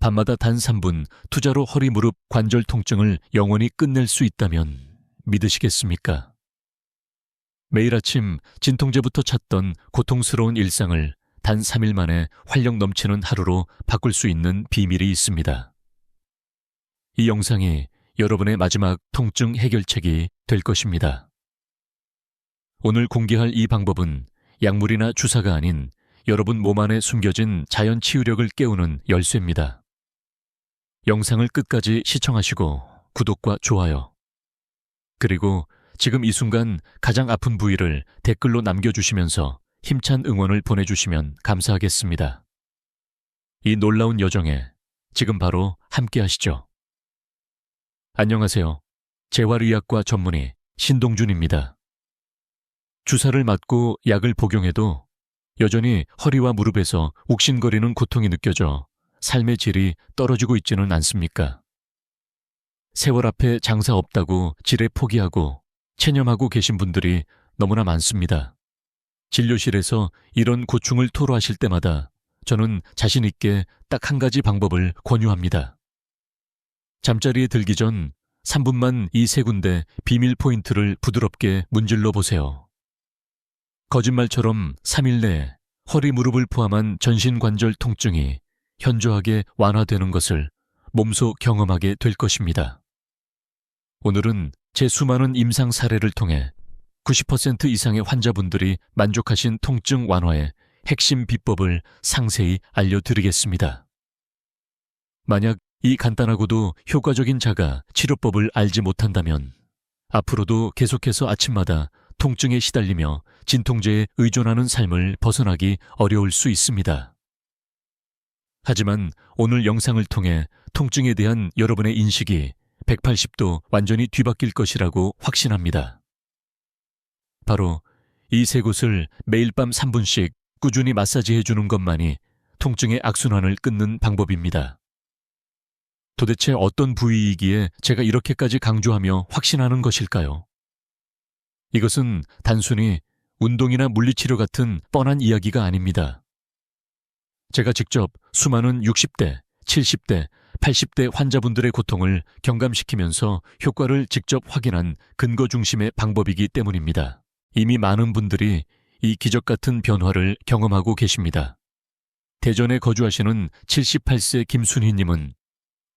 밤마다 단 3분 투자로 허리 무릎 관절 통증을 영원히 끝낼 수 있다면 믿으시겠습니까? 매일 아침 진통제부터 찾던 고통스러운 일상을 단 3일 만에 활력 넘치는 하루로 바꿀 수 있는 비밀이 있습니다. 이 영상이 여러분의 마지막 통증 해결책이 될 것입니다. 오늘 공개할 이 방법은 약물이나 주사가 아닌 여러분 몸 안에 숨겨진 자연 치유력을 깨우는 열쇠입니다. 영상을 끝까지 시청하시고 구독과 좋아요, 그리고 지금 이 순간 가장 아픈 부위를 댓글로 남겨주시면서 힘찬 응원을 보내주시면 감사하겠습니다. 이 놀라운 여정에 지금 바로 함께 하시죠. 안녕하세요. 재활의학과 전문의 신동준입니다. 주사를 맞고 약을 복용해도 여전히 허리와 무릎에서 욱신거리는 고통이 느껴져 삶의 질이 떨어지고 있지는 않습니까? 세월 앞에 장사 없다고 지레 포기하고 체념하고 계신 분들이 너무나 많습니다. 진료실에서 이런 고충을 토로하실 때마다 저는 자신 있게 딱 한 가지 방법을 권유합니다. 잠자리에 들기 전 3분만 이 세 군데 비밀 포인트를 부드럽게 문질러 보세요. 거짓말처럼 3일 내에 허리 무릎을 포함한 전신 관절 통증이 현저하게 완화되는 것을 몸소 경험하게 될 것입니다. 오늘은 제 수많은 임상 사례를 통해 90% 이상의 환자분들이 만족하신 통증 완화의 핵심 비법을 상세히 알려드리겠습니다. 만약 이 간단하고도 효과적인 자가 치료법을 알지 못한다면 앞으로도 계속해서 아침마다 통증에 시달리며 진통제에 의존하는 삶을 벗어나기 어려울 수 있습니다. 하지만 오늘 영상을 통해 통증에 대한 여러분의 인식이 180도 완전히 뒤바뀔 것이라고 확신합니다. 바로 이 세 곳을 매일 밤 3분씩 꾸준히 마사지해 주는 것만이 통증의 악순환을 끊는 방법입니다. 도대체 어떤 부위이기에 제가 이렇게까지 강조하며 확신하는 것일까요? 이것은 단순히 운동이나 물리치료 같은 뻔한 이야기가 아닙니다. 제가 직접 수많은 60대, 70대, 80대 환자분들의 고통을 경감시키면서 효과를 직접 확인한 근거 중심의 방법이기 때문입니다. 이미 많은 분들이 이 기적 같은 변화를 경험하고 계십니다. 대전에 거주하시는 78세 김순희님은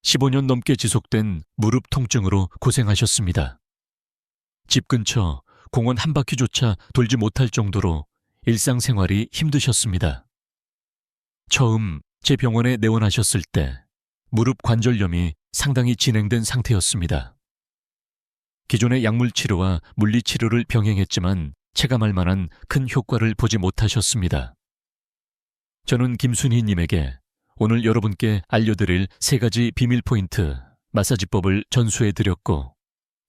15년 넘게 지속된 무릎 통증으로 고생하셨습니다. 집 근처 공원 한 바퀴조차 돌지 못할 정도로 일상생활이 힘드셨습니다. 처음 제 병원에 내원하셨을 때 무릎 관절염이 상당히 진행된 상태였습니다. 기존의 약물치료와 물리치료를 병행했지만 체감할 만한 큰 효과를 보지 못하셨습니다. 저는 김순희님에게 오늘 여러분께 알려드릴 3가지 비밀 포인트 마사지법을 전수해드렸고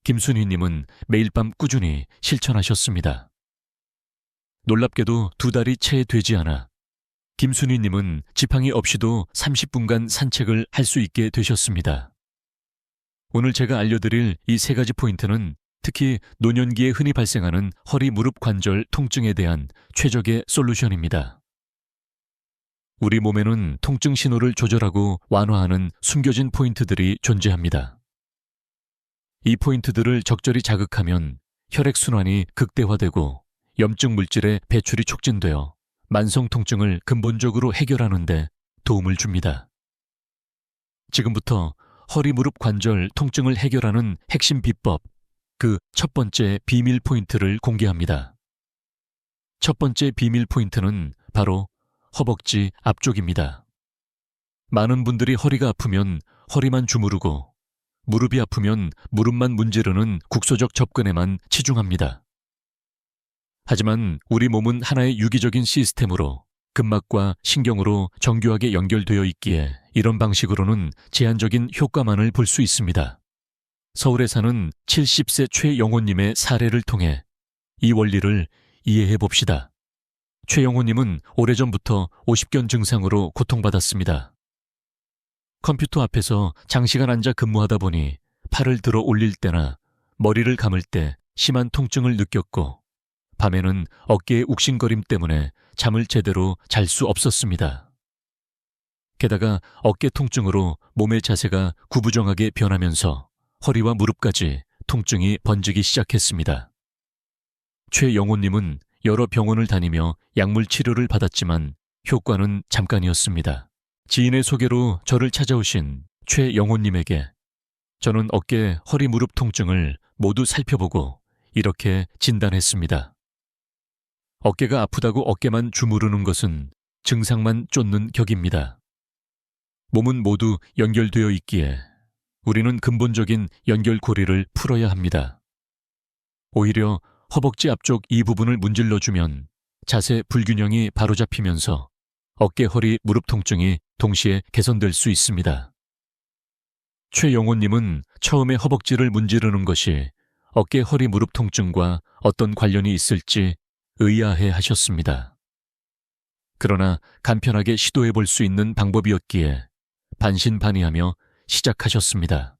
김순희님은 매일 밤 꾸준히 실천하셨습니다. 놀랍게도 2달이 채 되지 않아 김순희님은 지팡이 없이도 30분간 산책을 할 수 있게 되셨습니다. 오늘 제가 알려드릴 이 3가지 포인트는 특히 노년기에 흔히 발생하는 허리 무릎 관절 통증에 대한 최적의 솔루션입니다. 우리 몸에는 통증 신호를 조절하고 완화하는 숨겨진 포인트들이 존재합니다. 이 포인트들을 적절히 자극하면 혈액순환이 극대화되고 염증 물질의 배출이 촉진되어 만성 통증을 근본적으로 해결하는 데 도움을 줍니다. 지금부터 허리 무릎 관절 통증을 해결하는 핵심 비법, 그 첫 번째 비밀 포인트를 공개합니다. 첫 번째 비밀 포인트는 바로 허벅지 앞쪽입니다. 많은 분들이 허리가 아프면 허리만 주무르고 무릎이 아프면 무릎만 문지르는 국소적 접근에만 치중합니다. 하지만 우리 몸은 하나의 유기적인 시스템으로 근막과 신경으로 정교하게 연결되어 있기에 이런 방식으로는 제한적인 효과만을 볼 수 있습니다. 서울에 사는 70세 최영호님의 사례를 통해 이 원리를 이해해 봅시다. 최영호님은 오래전부터 오십견 증상으로 고통받았습니다. 컴퓨터 앞에서 장시간 앉아 근무하다 보니 팔을 들어 올릴 때나 머리를 감을 때 심한 통증을 느꼈고 밤에는 어깨의 욱신거림 때문에 잠을 제대로 잘 수 없었습니다. 게다가 어깨 통증으로 몸의 자세가 구부정하게 변하면서 허리와 무릎까지 통증이 번지기 시작했습니다. 최영호님은 여러 병원을 다니며 약물 치료를 받았지만 효과는 잠깐이었습니다. 지인의 소개로 저를 찾아오신 최영호님에게 저는 어깨, 허리, 무릎 통증을 모두 살펴보고 이렇게 진단했습니다. 어깨가 아프다고 어깨만 주무르는 것은 증상만 쫓는 격입니다. 몸은 모두 연결되어 있기에 우리는 근본적인 연결고리를 풀어야 합니다. 오히려 허벅지 앞쪽 이 부분을 문질러주면 자세 불균형이 바로잡히면서 어깨, 허리, 무릎 통증이 동시에 개선될 수 있습니다. 최영호님은 처음에 허벅지를 문지르는 것이 어깨, 허리, 무릎 통증과 어떤 관련이 있을지 의아해 하셨습니다. 그러나 간편하게 시도해 볼 수 있는 방법이었기에 반신반의하며 시작하셨습니다.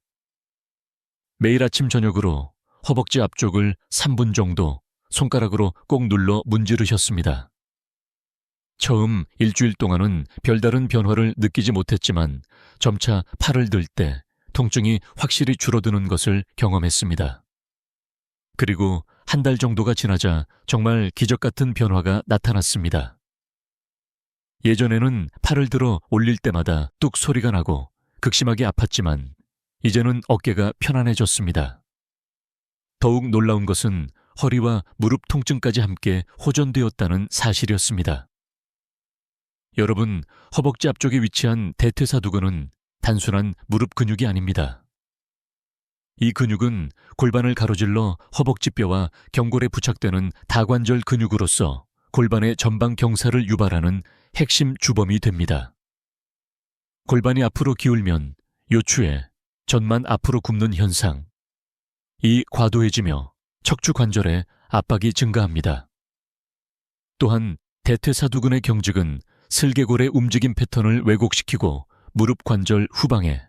매일 아침 저녁으로 허벅지 앞쪽을 3분 정도 손가락으로 꼭 눌러 문지르셨습니다. 처음 일주일 동안은 별다른 변화를 느끼지 못했지만 점차 팔을 들 때 통증이 확실히 줄어드는 것을 경험했습니다. 그리고 한 달 정도가 지나자 정말 기적 같은 변화가 나타났습니다. 예전에는 팔을 들어 올릴 때마다 뚝 소리가 나고 극심하게 아팠지만 이제는 어깨가 편안해졌습니다. 더욱 놀라운 것은 허리와 무릎 통증까지 함께 호전되었다는 사실이었습니다. 여러분, 허벅지 앞쪽에 위치한 대퇴사두근은 단순한 무릎 근육이 아닙니다. 이 근육은 골반을 가로질러 허벅지뼈와 경골에 부착되는 다관절 근육으로서 골반의 전방 경사를 유발하는 핵심 주범이 됩니다. 골반이 앞으로 기울면 요추에 전만 앞으로 굽는 현상, 이 과도해지며 척추 관절에 압박이 증가합니다. 또한 대퇴사두근의 경직은 슬개골의 움직임 패턴을 왜곡시키고 무릎 관절 후방에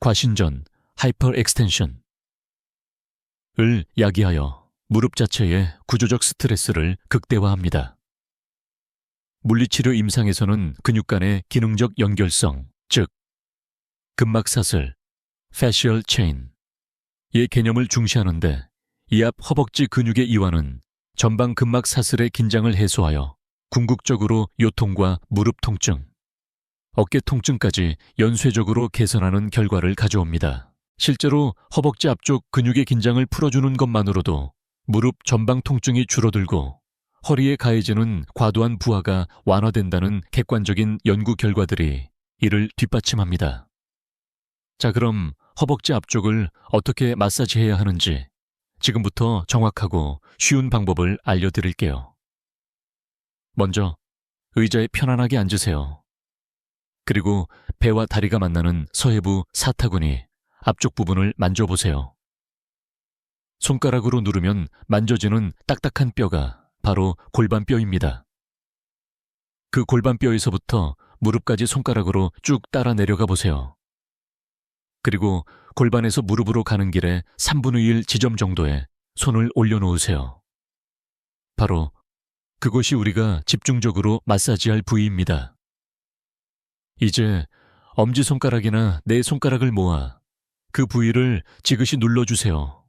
과신전, 하이퍼 엑스텐션을 야기하여 무릎 자체의 구조적 스트레스를 극대화합니다. 물리치료 임상에서는 근육 간의 기능적 연결성, 즉 근막사슬, fascial chain의 개념을 중시하는데 이 앞 허벅지 근육의 이완은 전방 근막 사슬의 긴장을 해소하여 궁극적으로 요통과 무릎 통증, 어깨 통증까지 연쇄적으로 개선하는 결과를 가져옵니다. 실제로 허벅지 앞쪽 근육의 긴장을 풀어주는 것만으로도 무릎 전방 통증이 줄어들고 허리에 가해지는 과도한 부하가 완화된다는 객관적인 연구 결과들이 이를 뒷받침합니다. 자, 그럼 허벅지 앞쪽을 어떻게 마사지해야 하는지 지금부터 정확하고 쉬운 방법을 알려드릴게요. 먼저 의자에 편안하게 앉으세요. 그리고 배와 다리가 만나는 서해부 사타구니 앞쪽 부분을 만져보세요. 손가락으로 누르면 만져지는 딱딱한 뼈가 바로 골반뼈입니다. 그 골반뼈에서부터 무릎까지 손가락으로 쭉 따라 내려가 보세요. 그리고 골반에서 무릎으로 가는 길에 3분의 1 지점 정도에 손을 올려놓으세요. 바로 그곳이 우리가 집중적으로 마사지할 부위입니다. 이제 엄지손가락이나 네 손가락을 모아 그 부위를 지그시 눌러주세요.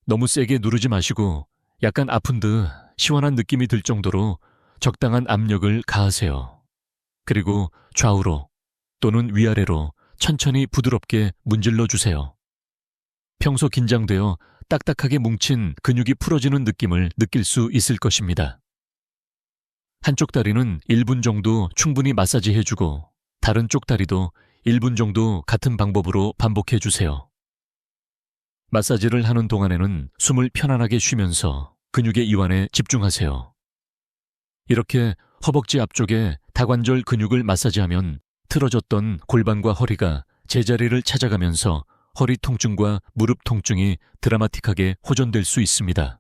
너무 세게 누르지 마시고 약간 아픈 듯 시원한 느낌이 들 정도로 적당한 압력을 가하세요. 그리고 좌우로 또는 위아래로 천천히 부드럽게 문질러 주세요. 평소 긴장되어 딱딱하게 뭉친 근육이 풀어지는 느낌을 느낄 수 있을 것입니다. 한쪽 다리는 1분 정도 충분히 마사지해주고 다른 쪽 다리도 1분 정도 같은 방법으로 반복해 주세요. 마사지를 하는 동안에는 숨을 편안하게 쉬면서 근육의 이완에 집중하세요. 이렇게 허벅지 앞쪽에 다관절 근육을 마사지하면 틀어졌던 골반과 허리가 제자리를 찾아가면서 허리 통증과 무릎 통증이 드라마틱하게 호전될 수 있습니다.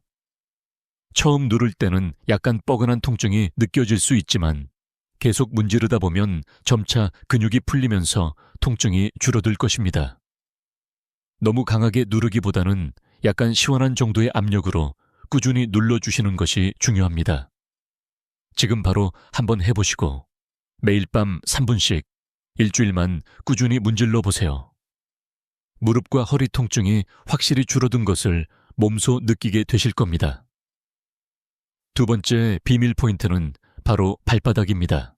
처음 누를 때는 약간 뻐근한 통증이 느껴질 수 있지만 계속 문지르다 보면 점차 근육이 풀리면서 통증이 줄어들 것입니다. 너무 강하게 누르기보다는 약간 시원한 정도의 압력으로 꾸준히 눌러주시는 것이 중요합니다. 지금 바로 한번 해보시고 매일 밤 3분씩 일주일만 꾸준히 문질러 보세요. 무릎과 허리 통증이 확실히 줄어든 것을 몸소 느끼게 되실 겁니다. 두 번째 비밀 포인트는 바로 발바닥입니다.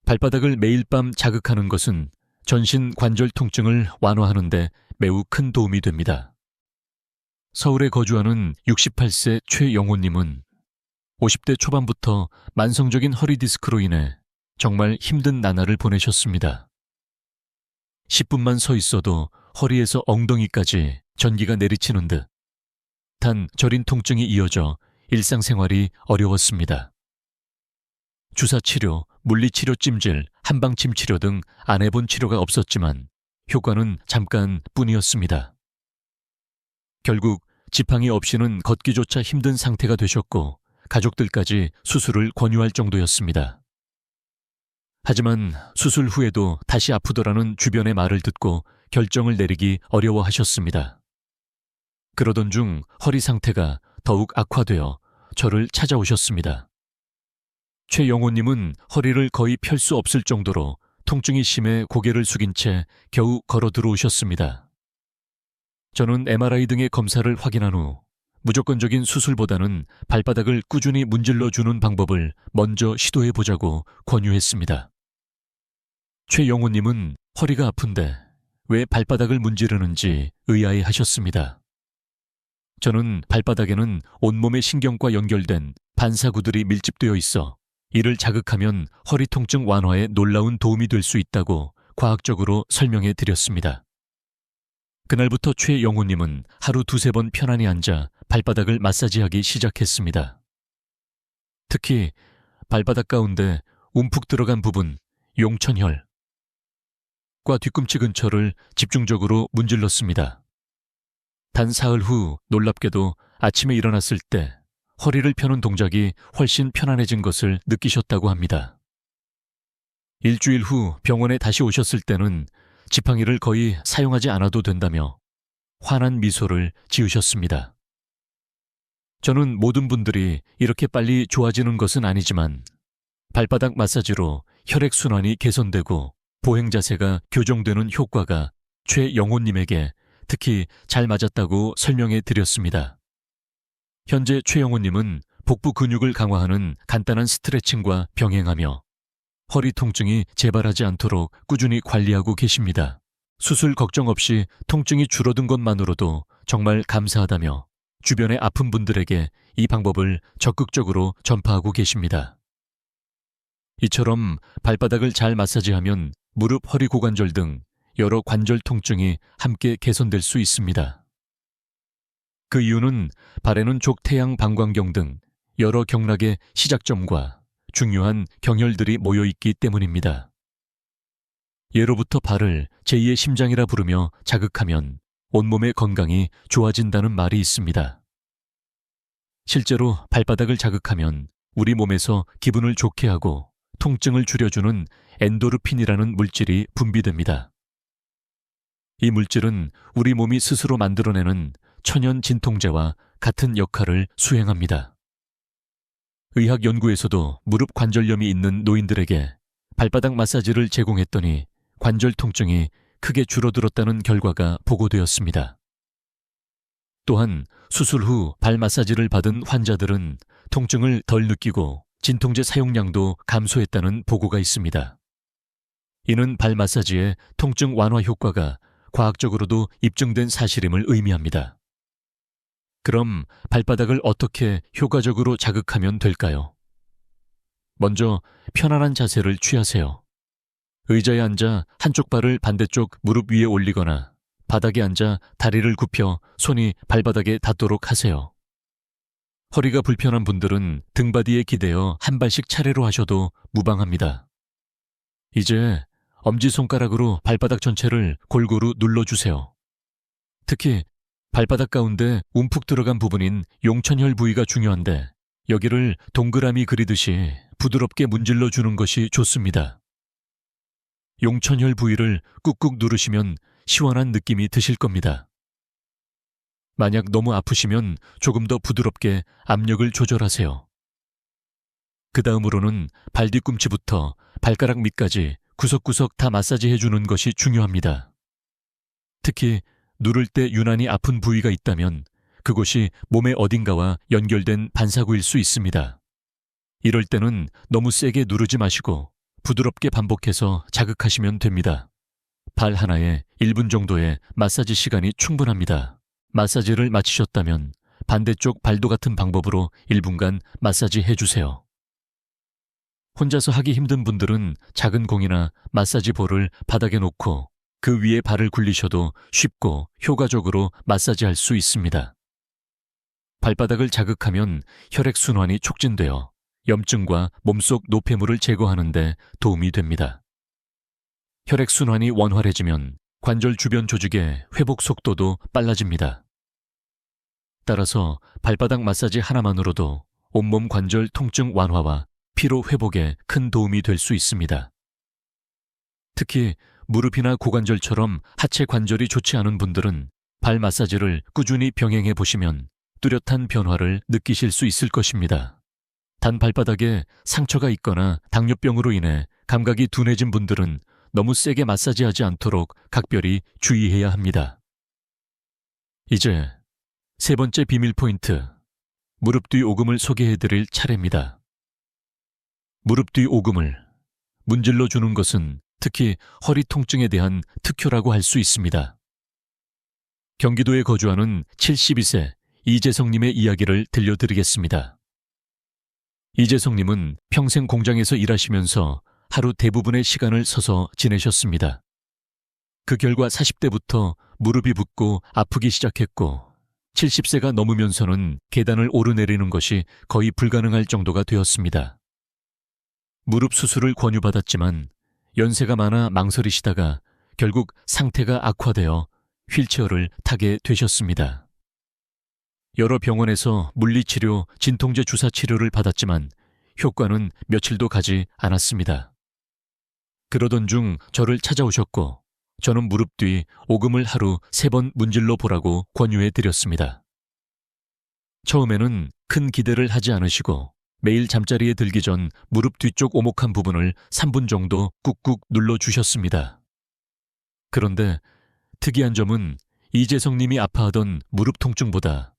발바닥을 매일 밤 자극하는 것은 전신 관절 통증을 완화하는 데 매우 큰 도움이 됩니다. 서울에 거주하는 68세 최영호님은 50대 초반부터 만성적인 허리 디스크로 인해 정말 힘든 나날을 보내셨습니다. 10분만 서 있어도 허리에서 엉덩이까지 전기가 내리치는 듯 단 저린 통증이 이어져 일상생활이 어려웠습니다. 주사치료, 물리치료 찜질, 한방침 치료 등 안 해본 치료가 없었지만 효과는 잠깐 뿐이었습니다. 결국 지팡이 없이는 걷기조차 힘든 상태가 되셨고 가족들까지 수술을 권유할 정도였습니다. 하지만 수술 후에도 다시 아프더라는 주변의 말을 듣고 결정을 내리기 어려워하셨습니다. 그러던 중 허리 상태가 더욱 악화되어 저를 찾아오셨습니다. 최영호님은 허리를 거의 펼 수 없을 정도로 통증이 심해 고개를 숙인 채 겨우 걸어 들어오셨습니다. 저는 MRI 등의 검사를 확인한 후 무조건적인 수술보다는 발바닥을 꾸준히 문질러 주는 방법을 먼저 시도해 보자고 권유했습니다. 최영호님은 허리가 아픈데 왜 발바닥을 문지르는지 의아해하셨습니다. 저는 발바닥에는 온몸의 신경과 연결된 반사구들이 밀집되어 있어 이를 자극하면 허리 통증 완화에 놀라운 도움이 될 수 있다고 과학적으로 설명해 드렸습니다. 그날부터 최영호님은 하루 2-3번 편안히 앉아 발바닥을 마사지하기 시작했습니다. 특히 발바닥 가운데 움푹 들어간 부분, 용천혈과 뒤꿈치 근처를 집중적으로 문질렀습니다. 단 사흘 후 놀랍게도 아침에 일어났을 때 허리를 펴는 동작이 훨씬 편안해진 것을 느끼셨다고 합니다. 일주일 후 병원에 다시 오셨을 때는 지팡이를 거의 사용하지 않아도 된다며 환한 미소를 지으셨습니다. 저는 모든 분들이 이렇게 빨리 좋아지는 것은 아니지만 발바닥 마사지로 혈액순환이 개선되고 보행 자세가 교정되는 효과가 최영호님에게 특히 잘 맞았다고 설명해 드렸습니다. 현재 최영호님은 복부 근육을 강화하는 간단한 스트레칭과 병행하며 허리 통증이 재발하지 않도록 꾸준히 관리하고 계십니다. 수술 걱정 없이 통증이 줄어든 것만으로도 정말 감사하다며 주변의 아픈 분들에게 이 방법을 적극적으로 전파하고 계십니다. 이처럼 발바닥을 잘 마사지하면 무릎, 허리, 고관절 등 여러 관절 통증이 함께 개선될 수 있습니다. 그 이유는 발에는 족태양 방광경 등 여러 경락의 시작점과 중요한 경혈들이 모여 있기 때문입니다. 예로부터 발을 제2의 심장이라 부르며 자극하면 온몸의 건강이 좋아진다는 말이 있습니다. 실제로 발바닥을 자극하면 우리 몸에서 기분을 좋게 하고 통증을 줄여주는 엔도르핀이라는 물질이 분비됩니다. 이 물질은 우리 몸이 스스로 만들어내는 천연 진통제와 같은 역할을 수행합니다. 의학 연구에서도 무릎 관절염이 있는 노인들에게 발바닥 마사지를 제공했더니 관절 통증이 크게 줄어들었다는 결과가 보고되었습니다. 또한 수술 후 발 마사지를 받은 환자들은 통증을 덜 느끼고 진통제 사용량도 감소했다는 보고가 있습니다. 이는 발 마사지의 통증 완화 효과가 과학적으로도 입증된 사실임을 의미합니다. 그럼 발바닥을 어떻게 효과적으로 자극하면 될까요? 먼저 편안한 자세를 취하세요. 의자에 앉아 한쪽 발을 반대쪽 무릎 위에 올리거나 바닥에 앉아 다리를 굽혀 손이 발바닥에 닿도록 하세요. 허리가 불편한 분들은 등바디에 기대어 한 발씩 차례로 하셔도 무방합니다. 이제 엄지손가락으로 발바닥 전체를 골고루 눌러주세요. 특히 발바닥 가운데 움푹 들어간 부분인 용천혈 부위가 중요한데 여기를 동그라미 그리듯이 부드럽게 문질러 주는 것이 좋습니다. 용천혈 부위를 꾹꾹 누르시면 시원한 느낌이 드실 겁니다. 만약 너무 아프시면 조금 더 부드럽게 압력을 조절하세요. 그 다음으로는 발 뒤꿈치부터 발가락 밑까지 구석구석 다 마사지해 주는 것이 중요합니다. 특히 누를 때 유난히 아픈 부위가 있다면 그곳이 몸의 어딘가와 연결된 반사구일 수 있습니다. 이럴 때는 너무 세게 누르지 마시고 부드럽게 반복해서 자극하시면 됩니다. 발 하나에 1분 정도의 마사지 시간이 충분합니다. 마사지를 마치셨다면 반대쪽 발도 같은 방법으로 1분간 마사지 해주세요. 혼자서 하기 힘든 분들은 작은 공이나 마사지 볼을 바닥에 놓고 그 위에 발을 굴리셔도 쉽고 효과적으로 마사지할 수 있습니다. 발바닥을 자극하면 혈액순환이 촉진되어 염증과 몸속 노폐물을 제거하는 데 도움이 됩니다. 혈액순환이 원활해지면 관절 주변 조직의 회복 속도도 빨라집니다. 따라서 발바닥 마사지 하나만으로도 온몸 관절 통증 완화와 피로 회복에 큰 도움이 될 수 있습니다. 특히 무릎이나 고관절처럼 하체 관절이 좋지 않은 분들은 발 마사지를 꾸준히 병행해 보시면 뚜렷한 변화를 느끼실 수 있을 것입니다. 단 발바닥에 상처가 있거나 당뇨병으로 인해 감각이 둔해진 분들은 너무 세게 마사지하지 않도록 각별히 주의해야 합니다. 이제 세 번째 비밀 포인트, 무릎 뒤 오금을 소개해드릴 차례입니다. 무릎 뒤 오금을 문질러 주는 것은 특히 허리 통증에 대한 특효라고 할 수 있습니다. 경기도에 거주하는 72세 이재성님의 이야기를 들려드리겠습니다. 이재성님은 평생 공장에서 일하시면서 하루 대부분의 시간을 서서 지내셨습니다. 그 결과 40대부터 무릎이 붓고 아프기 시작했고 70세가 넘으면서는 계단을 오르내리는 것이 거의 불가능할 정도가 되었습니다. 무릎 수술을 권유받았지만 연세가 많아 망설이시다가 결국 상태가 악화되어 휠체어를 타게 되셨습니다. 여러 병원에서 물리치료, 진통제 주사 치료를 받았지만 효과는 며칠도 가지 않았습니다. 그러던 중 저를 찾아오셨고 저는 무릎 뒤 오금을 하루 3번 문질러 보라고 권유해 드렸습니다. 처음에는 큰 기대를 하지 않으시고 매일 잠자리에 들기 전 무릎 뒤쪽 오목한 부분을 3분 정도 꾹꾹 눌러주셨습니다. 그런데 특이한 점은 이재성님이 아파하던 무릎 통증보다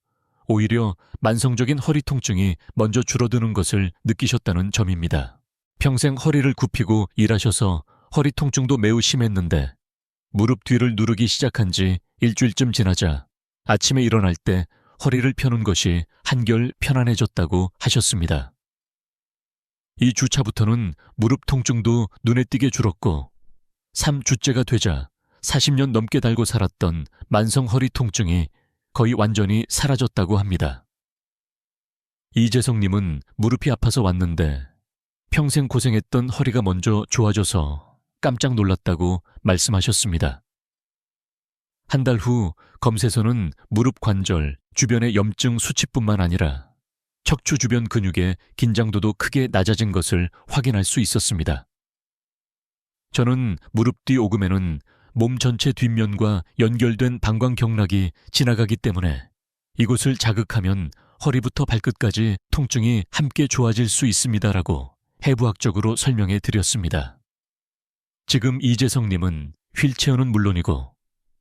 오히려 만성적인 허리 통증이 먼저 줄어드는 것을 느끼셨다는 점입니다. 평생 허리를 굽히고 일하셔서 허리 통증도 매우 심했는데 무릎 뒤를 누르기 시작한 지 일주일쯤 지나자 아침에 일어날 때 허리를 펴는 것이 한결 편안해졌다고 하셨습니다. 이 주차부터는 무릎 통증도 눈에 띄게 줄었고 3주째가 되자 40년 넘게 달고 살았던 만성 허리 통증이 거의 완전히 사라졌다고 합니다. 이재성님은 무릎이 아파서 왔는데 평생 고생했던 허리가 먼저 좋아져서 깜짝 놀랐다고 말씀하셨습니다. 한 달 후 검사에서는 무릎 관절 주변의 염증 수치뿐만 아니라 척추 주변 근육의 긴장도도 크게 낮아진 것을 확인할 수 있었습니다. 저는 무릎 뒤 오금에는 몸 전체 뒷면과 연결된 방광경락이 지나가기 때문에 이곳을 자극하면 허리부터 발끝까지 통증이 함께 좋아질 수 있습니다라고 해부학적으로 설명해 드렸습니다. 지금 이재성님은 휠체어는 물론이고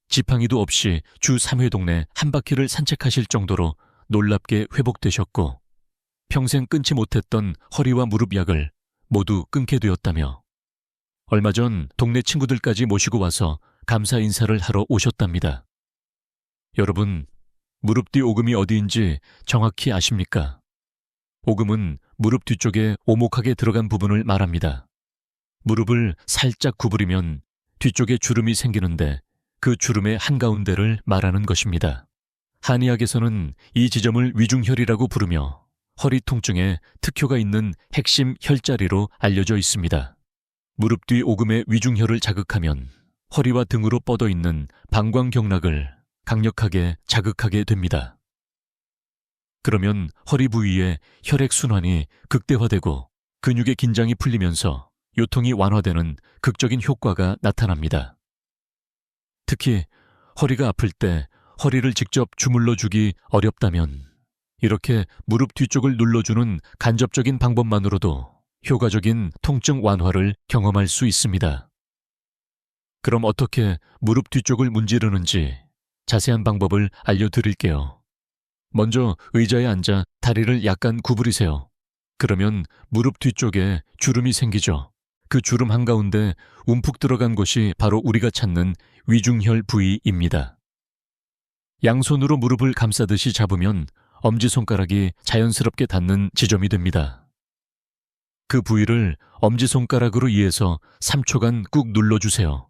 지팡이도 없이 주 3회 동네 한 바퀴를 산책하실 정도로 놀랍게 회복되셨고 평생 끊지 못했던 허리와 무릎 약을 모두 끊게 되었다며 얼마 전 동네 친구들까지 모시고 와서 감사 인사를 하러 오셨답니다. 여러분, 무릎 뒤 오금이 어디인지 정확히 아십니까? 오금은 무릎 뒤쪽에 오목하게 들어간 부분을 말합니다. 무릎을 살짝 구부리면 뒤쪽에 주름이 생기는데 그 주름의 한가운데를 말하는 것입니다. 한의학에서는 이 지점을 위중혈이라고 부르며 허리 통증에 특효가 있는 핵심 혈자리로 알려져 있습니다. 무릎 뒤 오금의 위중혈을 자극하면 허리와 등으로 뻗어 있는 방광경락을 강력하게 자극하게 됩니다. 그러면 허리 부위의 혈액순환이 극대화되고 근육의 긴장이 풀리면서 요통이 완화되는 극적인 효과가 나타납니다. 특히 허리가 아플 때 허리를 직접 주물러 주기 어렵다면 이렇게 무릎 뒤쪽을 눌러주는 간접적인 방법만으로도 효과적인 통증 완화를 경험할 수 있습니다. 그럼 어떻게 무릎 뒤쪽을 문지르는지 자세한 방법을 알려드릴게요. 먼저 의자에 앉아 다리를 약간 구부리세요. 그러면 무릎 뒤쪽에 주름이 생기죠. 그 주름 한가운데 움푹 들어간 곳이 바로 우리가 찾는 위중혈 부위입니다. 양손으로 무릎을 감싸듯이 잡으면 엄지손가락이 자연스럽게 닿는 지점이 됩니다. 그 부위를 엄지손가락으로 이어서 3초간 꾹 눌러주세요.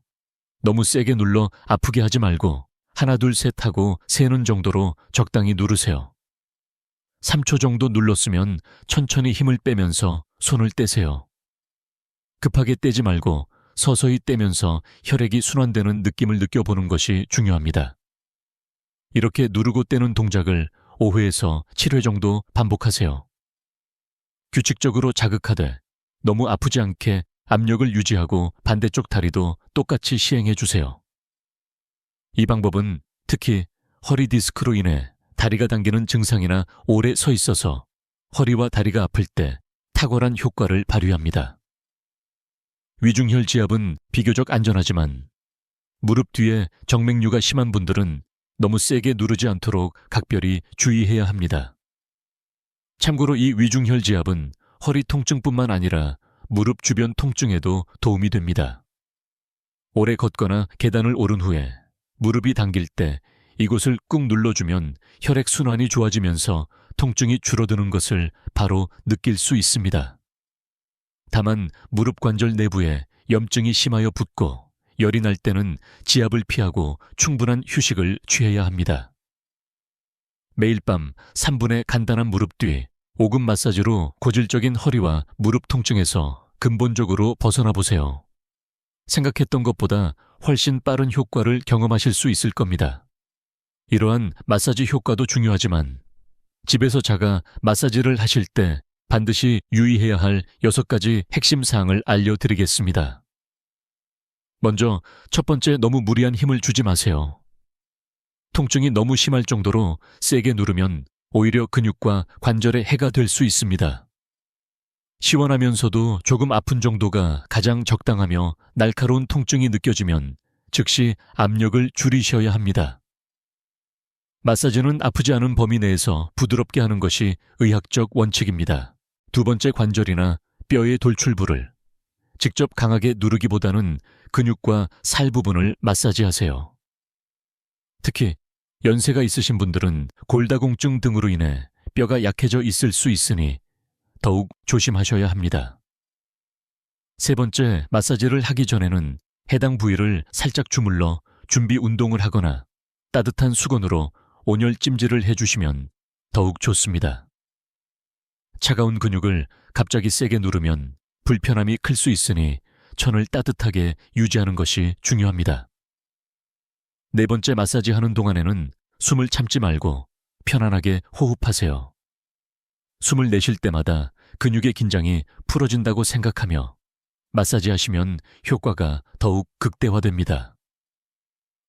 너무 세게 눌러 아프게 하지 말고 하나 둘 셋 하고 세는 정도로 적당히 누르세요. 3초 정도 눌렀으면 천천히 힘을 빼면서 손을 떼세요. 급하게 떼지 말고 서서히 떼면서 혈액이 순환되는 느낌을 느껴보는 것이 중요합니다. 이렇게 누르고 떼는 동작을 5회에서 7회 정도 반복하세요. 규칙적으로 자극하되 너무 아프지 않게 압력을 유지하고 반대쪽 다리도 똑같이 시행해 주세요. 이 방법은 특히 허리 디스크로 인해 다리가 당기는 증상이나 오래 서 있어서 허리와 다리가 아플 때 탁월한 효과를 발휘합니다. 위중혈 지압은 비교적 안전하지만 무릎 뒤에 정맥류가 심한 분들은 너무 세게 누르지 않도록 각별히 주의해야 합니다. 참고로 이 위중혈 지압은 허리 통증뿐만 아니라 무릎 주변 통증에도 도움이 됩니다. 오래 걷거나 계단을 오른 후에 무릎이 당길 때 이곳을 꾹 눌러주면 혈액 순환이 좋아지면서 통증이 줄어드는 것을 바로 느낄 수 있습니다. 다만 무릎 관절 내부에 염증이 심하여 붓고 열이 날 때는 지압을 피하고 충분한 휴식을 취해야 합니다. 매일 밤 3분의 간단한 무릎 뒤 5분 마사지로 고질적인 허리와 무릎 통증에서 근본적으로 벗어나 보세요. 생각했던 것보다 훨씬 빠른 효과를 경험하실 수 있을 겁니다. 이러한 마사지 효과도 중요하지만 집에서 자가 마사지를 하실 때 반드시 유의해야 할 6가지 핵심 사항을 알려드리겠습니다. 먼저 첫 번째, 너무 무리한 힘을 주지 마세요. 통증이 너무 심할 정도로 세게 누르면 오히려 근육과 관절에 해가 될 수 있습니다. 시원하면서도 조금 아픈 정도가 가장 적당하며 날카로운 통증이 느껴지면 즉시 압력을 줄이셔야 합니다. 마사지는 아프지 않은 범위 내에서 부드럽게 하는 것이 의학적 원칙입니다. 두 번째, 관절이나 뼈의 돌출부를 직접 강하게 누르기보다는 근육과 살 부분을 마사지하세요. 특히 연세가 있으신 분들은 골다공증 등으로 인해 뼈가 약해져 있을 수 있으니 더욱 조심하셔야 합니다. 세 번째, 마사지를 하기 전에는 해당 부위를 살짝 주물러 준비 운동을 하거나 따뜻한 수건으로 온열 찜질을 해주시면 더욱 좋습니다. 차가운 근육을 갑자기 세게 누르면 불편함이 클 수 있으니 천을 따뜻하게 유지하는 것이 중요합니다. 네 번째, 마사지하는 동안에는 숨을 참지 말고 편안하게 호흡하세요. 숨을 내쉴 때마다 근육의 긴장이 풀어진다고 생각하며 마사지하시면 효과가 더욱 극대화됩니다.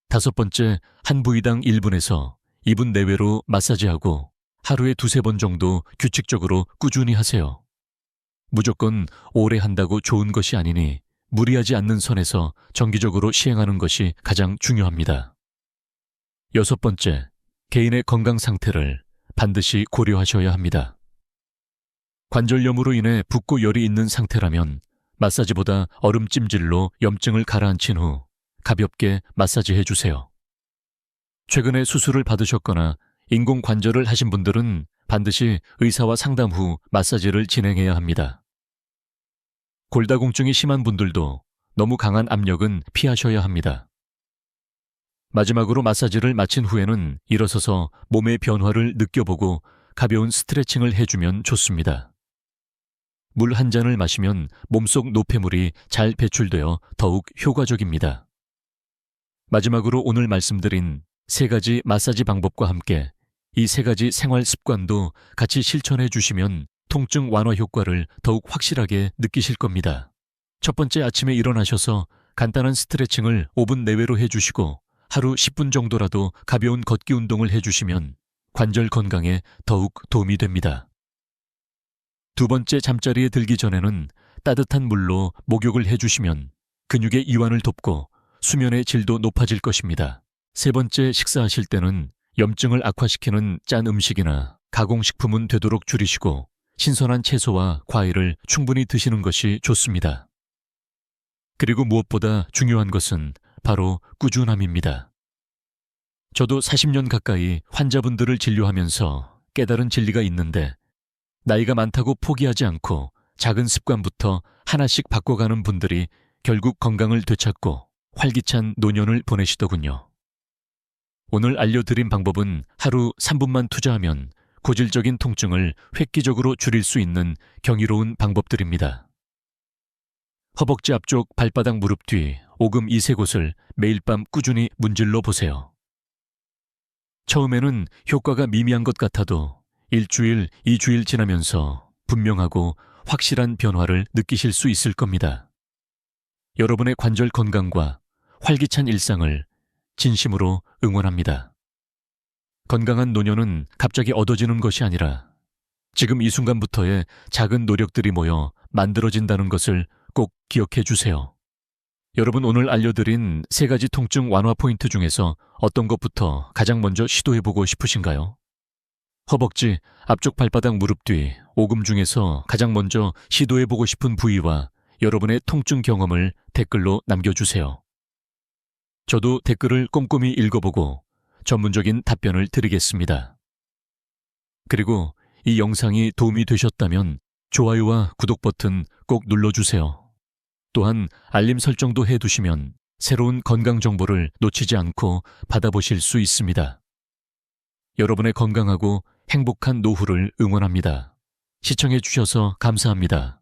다섯 번째, 한 부위당 1분에서 2분 내외로 마사지하고 하루에 2-3번 정도 규칙적으로 꾸준히 하세요. 무조건 오래 한다고 좋은 것이 아니니 무리하지 않는 선에서 정기적으로 시행하는 것이 가장 중요합니다. 여섯 번째, 개인의 건강 상태를 반드시 고려하셔야 합니다. 관절염으로 인해 붓고 열이 있는 상태라면 마사지보다 얼음 찜질로 염증을 가라앉힌 후 가볍게 마사지해 주세요. 최근에 수술을 받으셨거나 인공관절을 하신 분들은 반드시 의사와 상담 후 마사지를 진행해야 합니다. 골다공증이 심한 분들도 너무 강한 압력은 피하셔야 합니다. 마지막으로 마사지를 마친 후에는 일어서서 몸의 변화를 느껴보고 가벼운 스트레칭을 해주면 좋습니다. 물 한 잔을 마시면 몸속 노폐물이 잘 배출되어 더욱 효과적입니다. 마지막으로 오늘 말씀드린 3가지 마사지 방법과 함께 이 3가지 생활 습관도 같이 실천해 주시면 통증 완화 효과를 더욱 확실하게 느끼실 겁니다. 첫 번째, 아침에 일어나셔서 간단한 스트레칭을 5분 내외로 해주시고 하루 10분 정도라도 가벼운 걷기 운동을 해주시면 관절 건강에 더욱 도움이 됩니다. 두 번째 잠자리에 들기 전에는 따뜻한 물로 목욕을 해주시면 근육의 이완을 돕고 수면의 질도 높아질 것입니다. 세 번째 식사하실 때는 염증을 악화시키는 짠 음식이나 가공식품은 되도록 줄이시고 신선한 채소와 과일을 충분히 드시는 것이 좋습니다. 그리고 무엇보다 중요한 것은 바로 꾸준함입니다. 저도 40년 가까이 환자분들을 진료하면서 깨달은 진리가 있는데 나이가 많다고 포기하지 않고 작은 습관부터 하나씩 바꿔가는 분들이 결국 건강을 되찾고 활기찬 노년을 보내시더군요. 오늘 알려드린 방법은 하루 3분만 투자하면 고질적인 통증을 획기적으로 줄일 수 있는 경이로운 방법들입니다. 허벅지 앞쪽 발바닥 무릎 뒤 오금 이 세 곳을 매일 밤 꾸준히 문질러 보세요. 처음에는 효과가 미미한 것 같아도 일주일, 2주일 지나면서 분명하고 확실한 변화를 느끼실 수 있을 겁니다. 여러분의 관절 건강과 활기찬 일상을 진심으로 응원합니다. 건강한 노년은 갑자기 얻어지는 것이 아니라 지금 이 순간부터의 작은 노력들이 모여 만들어진다는 것을 꼭 기억해 주세요. 여러분, 오늘 알려드린 3가지 통증 완화 포인트 중에서 어떤 것부터 가장 먼저 시도해보고 싶으신가요? 허벅지, 앞쪽 발바닥 무릎 뒤, 오금 중에서 가장 먼저 시도해보고 싶은 부위와 여러분의 통증 경험을 댓글로 남겨주세요. 저도 댓글을 꼼꼼히 읽어보고 전문적인 답변을 드리겠습니다. 그리고 이 영상이 도움이 되셨다면 좋아요와 구독 버튼 꼭 눌러주세요. 또한 알림 설정도 해두시면 새로운 건강 정보를 놓치지 않고 받아보실 수 있습니다. 여러분의 건강하고 행복한 노후를 응원합니다. 시청해 주셔서 감사합니다.